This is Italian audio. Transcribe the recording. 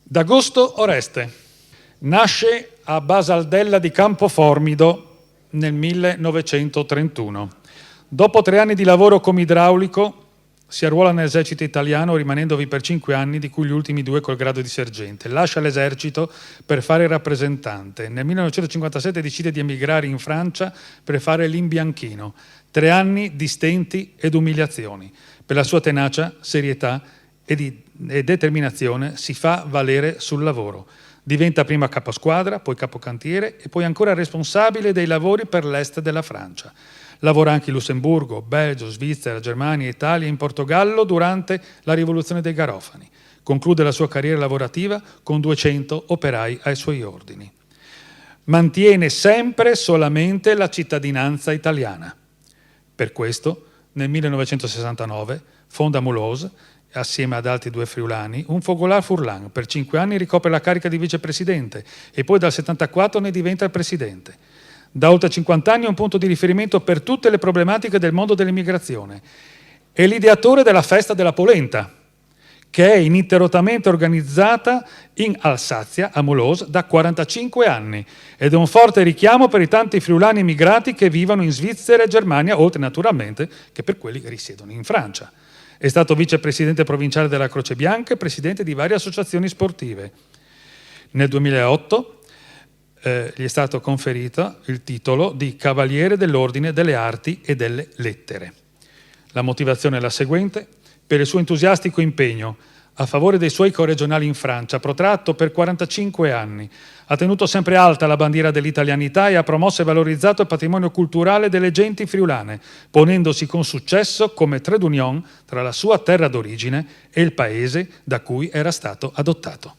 D'Agosto Oreste nasce a Basaldella di Campoformido nel 1931. Dopo 3 anni di lavoro come idraulico si arruola nell'esercito italiano rimanendovi per 5 anni, di cui gli ultimi 2 col grado di sergente. Lascia l'esercito per fare il rappresentante. Nel 1957 decide di emigrare in Francia per fare l'imbianchino. 3 anni di stenti ed umiliazioni. Per la sua tenacia, serietà e determinazione si fa valere sul lavoro. Diventa prima caposquadra, poi capocantiere e poi ancora responsabile dei lavori per l'est della Francia. Lavora anche in Lussemburgo, Belgio, Svizzera, Germania, Italia e in Portogallo durante la rivoluzione dei Garofani. Conclude la sua carriera lavorativa con 200 operai ai suoi ordini. Mantiene sempre solamente la cittadinanza italiana. Per questo, nel 1969, fonda Mulhouse, assieme ad altri 2 friulani, un Fogolar Furlan. Per 5 anni ricopre la carica di vicepresidente e poi dal 1974 ne diventa il presidente. Da oltre 50 anni è un punto di riferimento per tutte le problematiche del mondo dell'immigrazione. È l'ideatore della festa della polenta, che è ininterrottamente organizzata in Alsazia, a Mulhouse, da 45 anni ed è un forte richiamo per i tanti friulani immigrati che vivono in Svizzera e Germania, oltre naturalmente che per quelli che risiedono in Francia. È stato vicepresidente provinciale della Croce Bianca e presidente di varie associazioni sportive. Nel 2008 gli è stato conferito il titolo di Cavaliere dell'Ordine delle Arti e delle Lettere. La motivazione è la seguente: per il suo entusiastico impegno a favore dei suoi corregionali in Francia, protratto per 45 anni, ha tenuto sempre alta la bandiera dell'italianità e ha promosso e valorizzato il patrimonio culturale delle genti friulane, ponendosi con successo come trait d'union tra la sua terra d'origine e il paese da cui era stato adottato.